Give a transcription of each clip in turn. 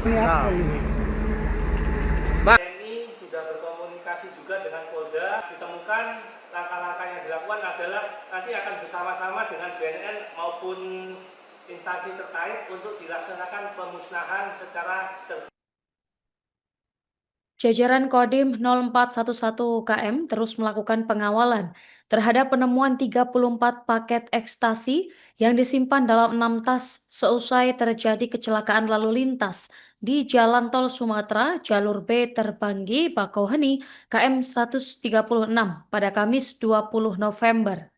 Ini apa Nah, ini? TNI sudah berkomunikasi juga dengan Polda. Ditemukan langkah-langkah yang dilakukan adalah nanti akan bersama-sama dengan BNN maupun instansi terkait untuk dilaksanakan pemusnahan secara terbuka. Jajaran Kodim 0411 KM terus melakukan pengawalan terhadap penemuan 34 paket ekstasi yang disimpan dalam 6 tas seusai terjadi kecelakaan lalu lintas di Jalan Tol Sumatera Jalur B Terbanggi Bakauheni KM 136 pada Kamis 20 November.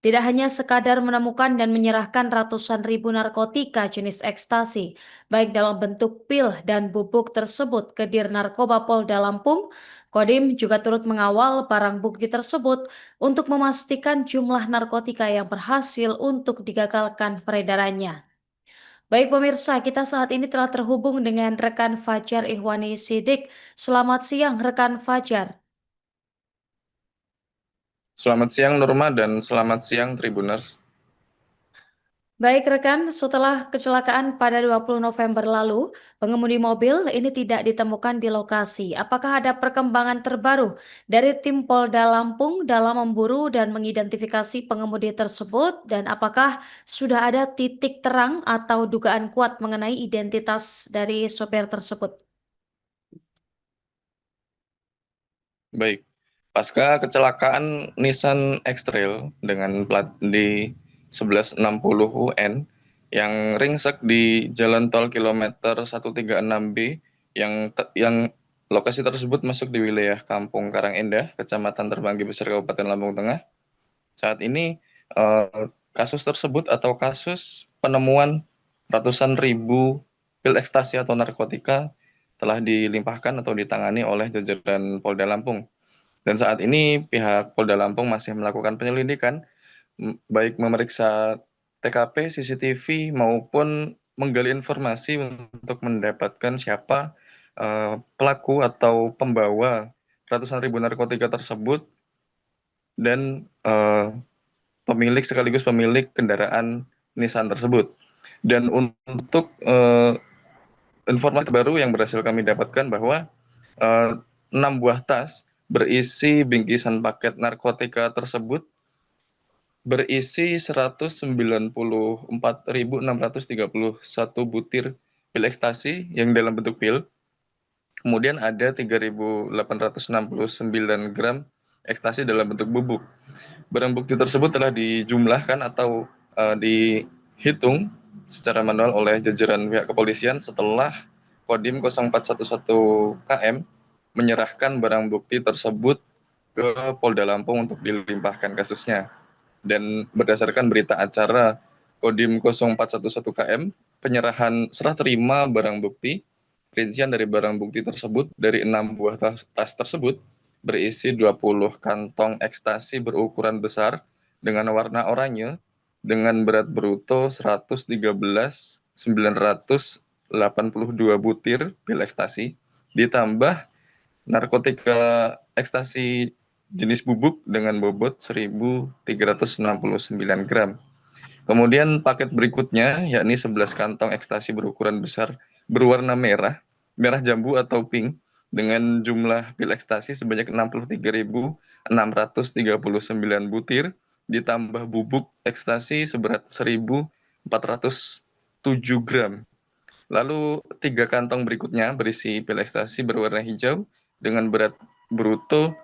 Tidak hanya sekadar menemukan dan menyerahkan ratusan ribu narkotika jenis ekstasi, baik dalam bentuk pil dan bubuk tersebut ke Dir Narkoba Polda Lampung, Kodim juga turut mengawal barang bukti tersebut untuk memastikan jumlah narkotika yang berhasil untuk digagalkan peredarannya. Baik pemirsa, kita saat ini telah terhubung dengan rekan Fajar Ihwani Sidik. Selamat siang rekan Fajar. Selamat siang Nurma dan selamat siang Tribuners. Baik rekan, setelah kecelakaan pada 20 November lalu, pengemudi mobil ini tidak ditemukan di lokasi. Apakah ada perkembangan terbaru dari tim Polda Lampung dalam memburu dan mengidentifikasi pengemudi tersebut? Dan apakah sudah ada titik terang atau dugaan kuat mengenai identitas dari sopir tersebut? Baik, pasca kecelakaan Nissan X-Trail dengan plat di 1160 UN yang ringsek di Jalan Tol kilometer 136B yang lokasi tersebut masuk di wilayah Kampung Karangindah, Kecamatan Terbanggi Besar, Kabupaten Lampung Tengah. Saat ini kasus tersebut atau kasus penemuan ratusan ribu pil ekstasi atau narkotika telah dilimpahkan atau ditangani oleh jajaran Polda Lampung. Dan saat ini pihak Polda Lampung masih melakukan penyelidikan, baik memeriksa TKP, CCTV, maupun menggali informasi untuk mendapatkan siapa pelaku atau pembawa ratusan ribu narkotika tersebut dan pemilik sekaligus pemilik kendaraan Nissan tersebut. Dan untuk informasi baru yang berhasil kami dapatkan bahwa 6 buah tas berisi bingkisan paket narkotika tersebut berisi 194.631 butir pil ekstasi yang dalam bentuk pil. Kemudian ada 3.869 gram ekstasi dalam bentuk bubuk. Barang bukti tersebut telah dijumlahkan atau dihitung secara manual oleh jajaran pihak kepolisian setelah Kodim 0411 KM menyerahkan barang bukti tersebut ke Polda Lampung untuk dilimpahkan kasusnya. Dan berdasarkan berita acara Kodim 0411 KM, penyerahan serah terima barang bukti, rincian dari barang bukti tersebut dari 6 buah tas tersebut berisi 20 kantong ekstasi berukuran besar dengan warna oranye dengan berat bruto 113.982 butir pil ekstasi ditambah narkotika ekstasi jenis bubuk dengan bobot 1.369 gram. Kemudian paket berikutnya yakni 11 kantong ekstasi berukuran besar berwarna merah, merah jambu atau pink dengan jumlah pil ekstasi sebanyak 63.639 butir ditambah bubuk ekstasi seberat 1.407 gram. Lalu 3 kantong berikutnya berisi pil ekstasi berwarna hijau dengan berat bruto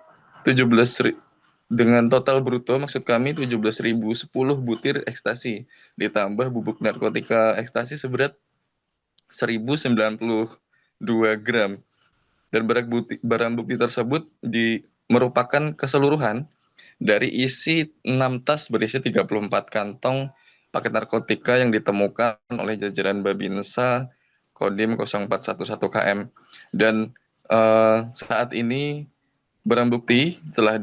17 dengan total bruto maksud kami 17.010 butir ekstasi ditambah bubuk narkotika ekstasi seberat 1.092 gram. Dan barang bukti tersebut merupakan keseluruhan dari isi 6 tas berisi 34 kantong paket narkotika yang ditemukan oleh jajaran Babinsa Kodim 0411 KM. Dan saat ini barang bukti telah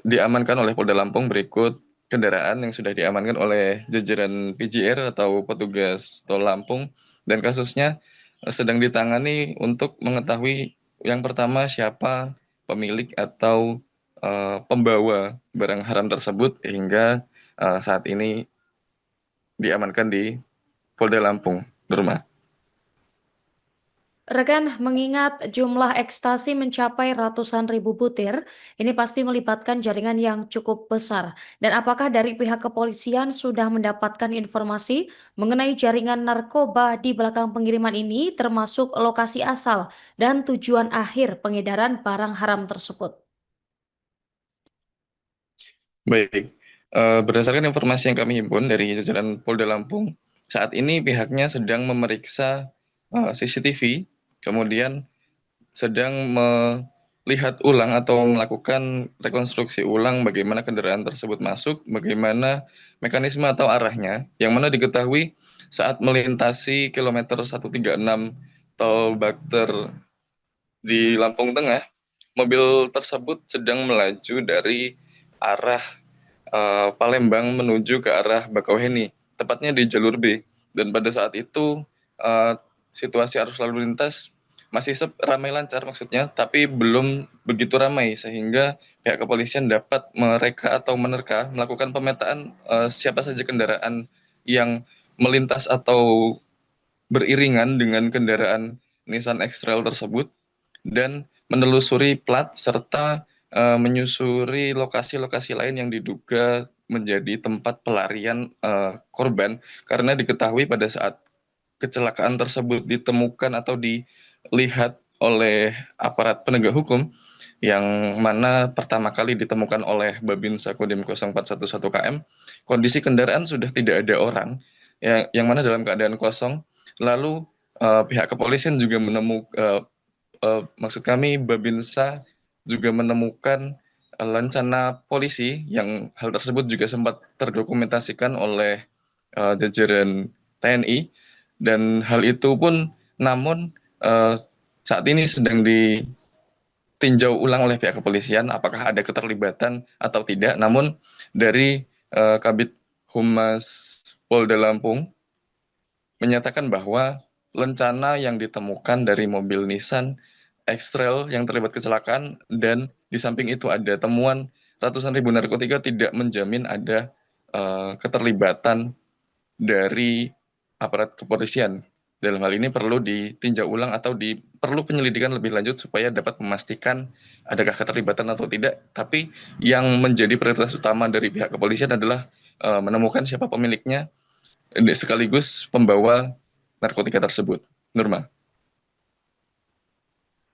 diamankan oleh Polda Lampung berikut kendaraan yang sudah diamankan oleh jajaran PJR atau petugas Tol Lampung, dan kasusnya sedang ditangani untuk mengetahui yang pertama siapa pemilik atau pembawa barang haram tersebut hingga saat ini diamankan di Polda Lampung, Nurma. Rekan, mengingat jumlah ekstasi mencapai ratusan ribu butir, ini pasti melibatkan jaringan yang cukup besar. Dan apakah dari pihak kepolisian sudah mendapatkan informasi mengenai jaringan narkoba di belakang pengiriman ini, termasuk lokasi asal dan tujuan akhir pengedaran barang haram tersebut? Baik, berdasarkan informasi yang kami himpun dari jajaran Polda Lampung, saat ini pihaknya sedang memeriksa CCTV, kemudian sedang melihat ulang atau melakukan rekonstruksi ulang bagaimana kendaraan tersebut masuk, bagaimana mekanisme atau arahnya, yang mana diketahui saat melintasi kilometer 136 tol Bakter di Lampung Tengah, mobil tersebut sedang melaju dari arah Palembang menuju ke arah Bakauheni, tepatnya di jalur B. Dan pada saat itu uh, situasi arus lalu lintas masih ramai lancar maksudnya, tapi belum begitu ramai sehingga pihak kepolisian dapat mereka atau menerka melakukan pemetaan siapa saja kendaraan yang melintas atau beriringan dengan kendaraan Nissan X-Trail tersebut dan menelusuri plat serta menyusuri lokasi-lokasi lain yang diduga menjadi tempat pelarian korban karena diketahui pada saat kecelakaan tersebut ditemukan atau dilihat oleh aparat penegak hukum yang mana pertama kali ditemukan oleh Babinsa Kodim 0411 KM, kondisi kendaraan sudah tidak ada orang, yang mana dalam keadaan kosong. Lalu pihak kepolisian juga menemukan, maksud kami Babinsa juga menemukan lencana polisi yang hal tersebut juga sempat terdokumentasikan oleh jajaran TNI dan hal itu pun namun saat ini sedang ditinjau ulang oleh pihak kepolisian apakah ada keterlibatan atau tidak. Namun dari Kabid Humas Polda Lampung menyatakan bahwa lencana yang ditemukan dari mobil Nissan X-Trail yang terlibat kecelakaan dan di samping itu ada temuan ratusan ribu narkotika tidak menjamin ada keterlibatan dari aparat kepolisian. Dalam hal ini perlu ditinjau ulang atau perlu penyelidikan lebih lanjut supaya dapat memastikan adakah keterlibatan atau tidak. Tapi yang menjadi prioritas utama dari pihak kepolisian adalah menemukan siapa pemiliknya sekaligus pembawa narkotika tersebut. Nurma.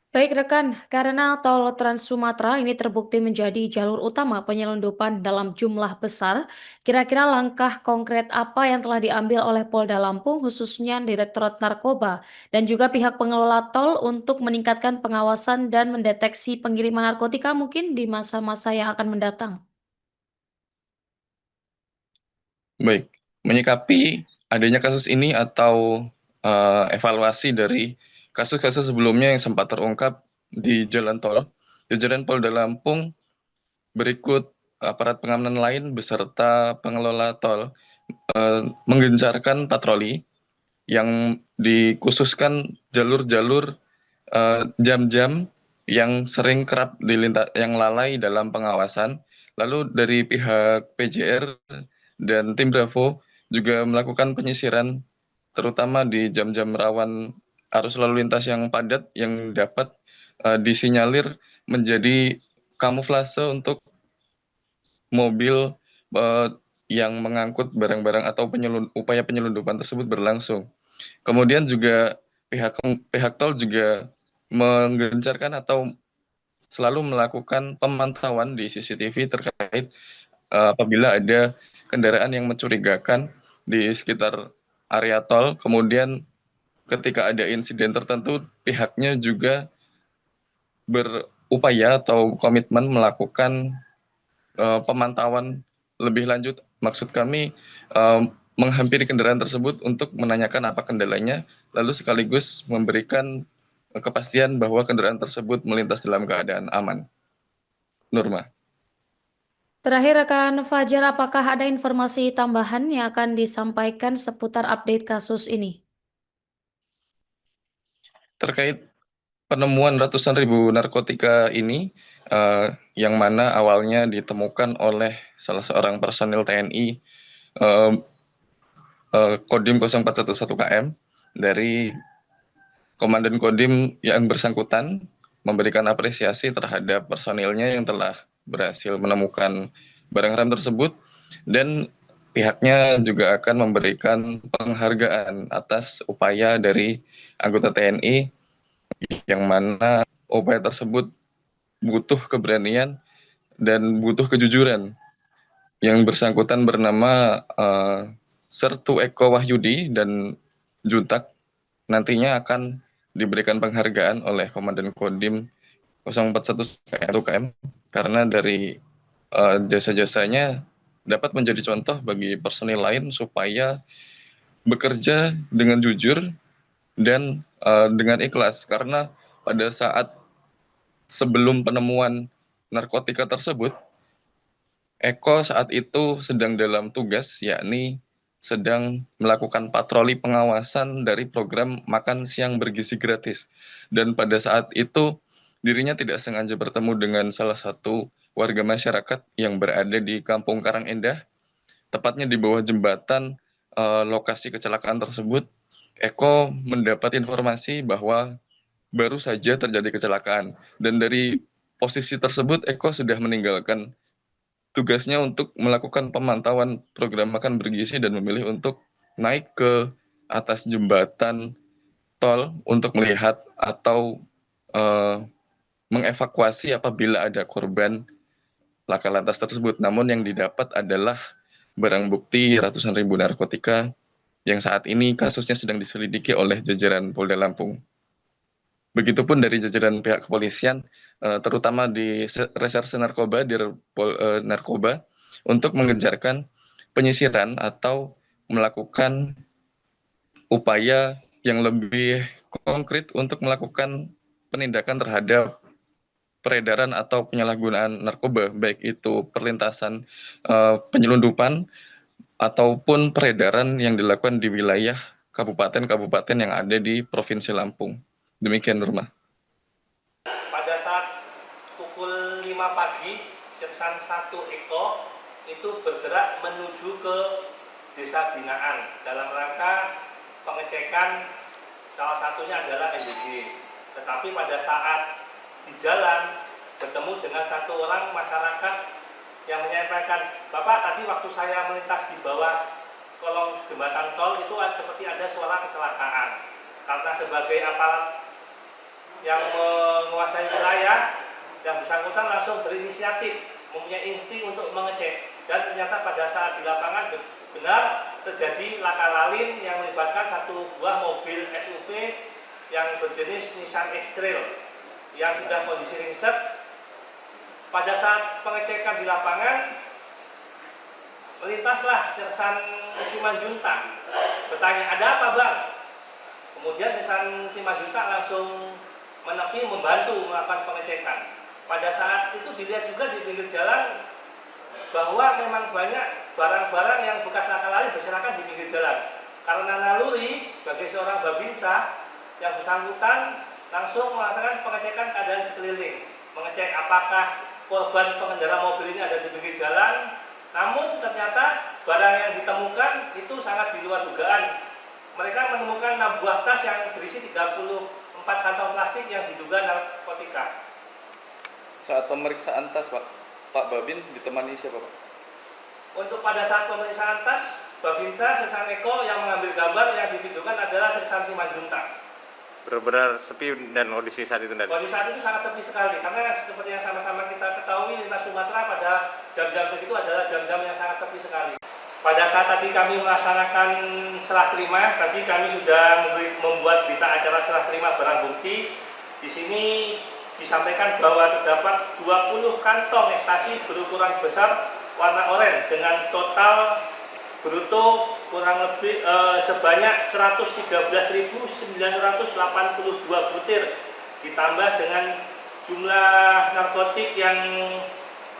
Baik rekan, karena tol Trans Sumatera ini terbukti menjadi jalur utama penyelundupan dalam jumlah besar, kira-kira langkah konkret apa yang telah diambil oleh Polda Lampung khususnya Direktorat Narkoba dan juga pihak pengelola tol untuk meningkatkan pengawasan dan mendeteksi pengiriman narkotika mungkin di masa-masa yang akan mendatang? Baik, menyikapi adanya kasus ini atau evaluasi dari kasus-kasus sebelumnya yang sempat terungkap di jalan tol, jajaran Polda Lampung berikut aparat pengamanan lain beserta pengelola tol menggencarkan patroli yang dikhususkan jalur-jalur jam-jam yang sering kerap yang lalai dalam pengawasan. Lalu dari pihak PJR dan tim Bravo juga melakukan penyisiran terutama di jam-jam rawan arus lalu lintas yang padat yang dapat disinyalir menjadi kamuflase untuk mobil yang mengangkut barang-barang atau upaya penyelundupan tersebut berlangsung. Kemudian juga pihak pihak tol juga menggencarkan atau selalu melakukan pemantauan di CCTV terkait apabila ada kendaraan yang mencurigakan di sekitar area tol. Kemudian ketika ada insiden tertentu, pihaknya juga berupaya atau komitmen melakukan pemantauan lebih lanjut. Maksud kami menghampiri kendaraan tersebut untuk menanyakan apa kendalanya, lalu sekaligus memberikan kepastian bahwa kendaraan tersebut melintas dalam keadaan aman. Nurma. Terakhir rekan Fajar, apakah ada informasi tambahan yang akan disampaikan seputar update kasus ini? Terkait penemuan ratusan ribu narkotika ini, yang mana awalnya ditemukan oleh salah seorang personil TNI Kodim 0411 KM dari Komandan Kodim yang bersangkutan memberikan apresiasi terhadap personilnya yang telah berhasil menemukan barang haram tersebut, dan pihaknya juga akan memberikan penghargaan atas upaya dari anggota TNI yang mana upaya tersebut butuh keberanian dan butuh kejujuran. Yang bersangkutan bernama Sertu Eko Wahyudi dan Juntak nantinya akan diberikan penghargaan oleh Komandan Kodim 041 KM karena dari jasa-jasanya dapat menjadi contoh bagi personil lain supaya bekerja dengan jujur dan dengan ikhlas, karena pada saat sebelum penemuan narkotika tersebut, Eko saat itu sedang dalam tugas, yakni sedang melakukan patroli pengawasan dari program makan siang bergizi gratis. Dan pada saat itu dirinya tidak sengaja bertemu dengan salah satu warga masyarakat yang berada di Kampung Karangindah, tepatnya di bawah jembatan lokasi kecelakaan tersebut. Eko mendapat informasi bahwa baru saja terjadi kecelakaan, dan dari posisi tersebut Eko sudah meninggalkan tugasnya untuk melakukan pemantauan program makan bergizi dan memilih untuk naik ke atas jembatan tol untuk melihat atau mengevakuasi apabila ada korban laka lantas tersebut. Namun yang didapat adalah barang bukti ratusan ribu narkotika yang saat ini kasusnya sedang diselidiki oleh jajaran Polda Lampung. Begitupun dari jajaran pihak kepolisian, terutama di Reserse Narkoba, di Narkoba, untuk mengejarkan penyisiran atau melakukan upaya yang lebih konkret untuk melakukan penindakan terhadap peredaran atau penyalahgunaan narkoba, baik itu perlintasan penyelundupan ataupun peredaran yang dilakukan di wilayah kabupaten-kabupaten yang ada di Provinsi Lampung. Demikian, Nurma. Pada saat pukul 5 pagi, Sersan 1 Eko itu bergerak menuju ke Desa Binaan dalam rangka pengecekan, salah satunya adalah MBG. Tetapi pada saat di jalan bertemu dengan satu orang masyarakat yang menyampaikan, "Bapak, tadi waktu saya melintas di bawah kolong jembatan tol itu seperti ada suara kecelakaan." Karena sebagai aparat yang menguasai wilayah, yang bersangkutan langsung berinisiatif, mempunyai insting untuk mengecek, dan ternyata pada saat di lapangan benar terjadi laka lalin yang melibatkan satu buah mobil SUV yang berjenis Nissan X-Trail yang sudah kondisi ringsek. Pada saat pengecekan di lapangan, melintaslah Sersan Simanjuntak bertanya, "Ada apa, Bang?" Kemudian Sersan Simanjuntak langsung menepi membantu melakukan pengecekan. Pada saat itu dilihat juga di pinggir jalan bahwa memang banyak barang-barang yang bekas laka lalin berserakan di pinggir jalan. Karena naluri bagi seorang babinsa, yang bersangkutan langsung melakukan pengecekan keadaan sekeliling, mengecek apakah korban pengendara mobil ini ada di pinggir jalan. Namun ternyata barang yang ditemukan itu sangat di luar dugaan. Mereka menemukan 6 buah tas yang berisi 34 kantong plastik yang diduga narkotika. Saat pemeriksaan tas, Pak Babin ditemani siapa, Pak? Untuk pada saat pemeriksaan tas, Babinsa Sersan Eko yang mengambil gambar yang divideokan adalah Sersan Simanjuntak. Benar-benar sepi dan kondisi saat itu. Kondisi saat itu sangat sepi sekali, karena seperti yang sama-sama kita ketahui, lintas Sumatera pada jam-jam segitu adalah jam-jam yang sangat sepi sekali. Pada saat tadi kami melaksanakan serah terima, tadi kami sudah membuat berita acara serah terima barang bukti. Di sini disampaikan bahwa terdapat 20 kantong ekstasi berukuran besar warna oranye dengan total bruto kurang lebih sebanyak 113.982 butir, ditambah dengan jumlah narkotik yang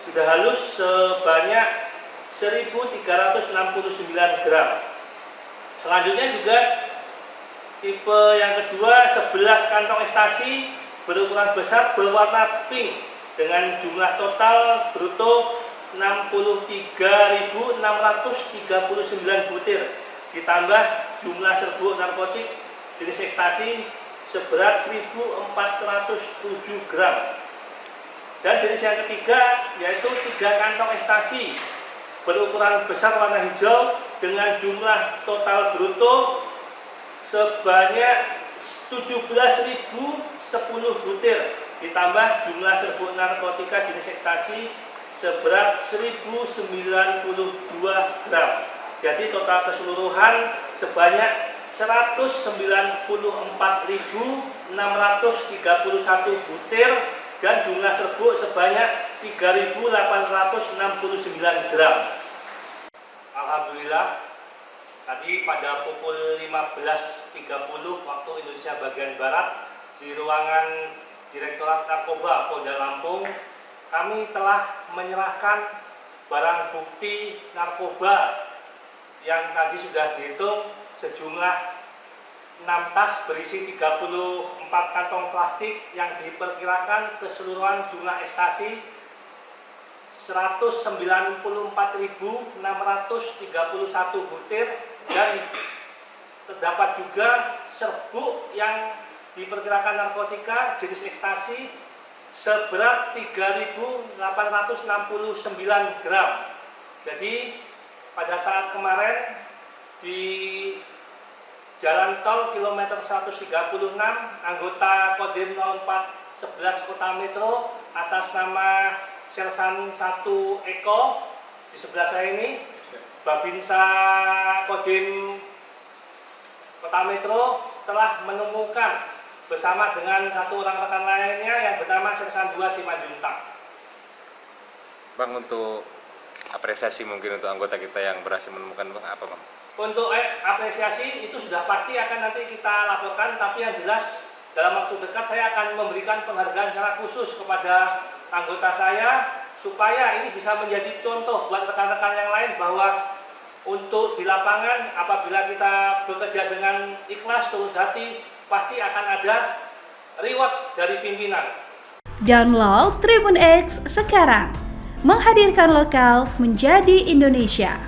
sudah halus sebanyak 1.369 gram. Selanjutnya juga tipe yang kedua, 11 kantong ekstasi berukuran besar berwarna pink dengan jumlah total bruto 63.639 butir, ditambah jumlah serbuk narkotik jenis ekstasi seberat 1.407 gram. Dan jenis yang ketiga yaitu 3 kantong ekstasi berukuran besar warna hijau dengan jumlah total bruto sebanyak 17.010 butir ditambah jumlah serbuk narkotika jenis ekstasi seberat 1.092 gram. Jadi total keseluruhan sebanyak 194.631 butir dan jumlah serbuk sebanyak 3.869 gram. Alhamdulillah, tadi pada pukul 15.30 waktu Indonesia bagian Barat di ruangan Direktorat Narkoba Polda Lampung, kami telah menyerahkan barang bukti narkoba yang tadi sudah dihitung sejumlah 6 tas berisi 34 kantong plastik yang diperkirakan keseluruhan jumlah ekstasi 194.631 butir dan terdapat juga serbuk yang diperkirakan narkotika jenis ekstasi seberat 3.869 gram. Jadi pada saat kemarin di Jalan Tol kilometer 136, anggota Kodim 0411 Kota Metro atas nama Sersan 1 Eko di sebelah saya ini, Babinsa Kodim Kota Metro telah menemukan bersama dengan satu orang rekan lainnya yang bernama Sersan 2 Simanjuntak. Bang, untuk apresiasi mungkin untuk anggota kita yang berhasil menemukan, Bang, apa, Bang? Untuk apresiasi itu sudah pasti akan nanti kita laporkan, tapi yang jelas dalam waktu dekat saya akan memberikan penghargaan secara khusus kepada anggota saya supaya ini bisa menjadi contoh buat rekan-rekan yang lain bahwa untuk di lapangan apabila kita bekerja dengan ikhlas tulus hati pasti akan ada reward dari pimpinan. Download Tribun X sekarang, menghadirkan lokal menjadi Indonesia.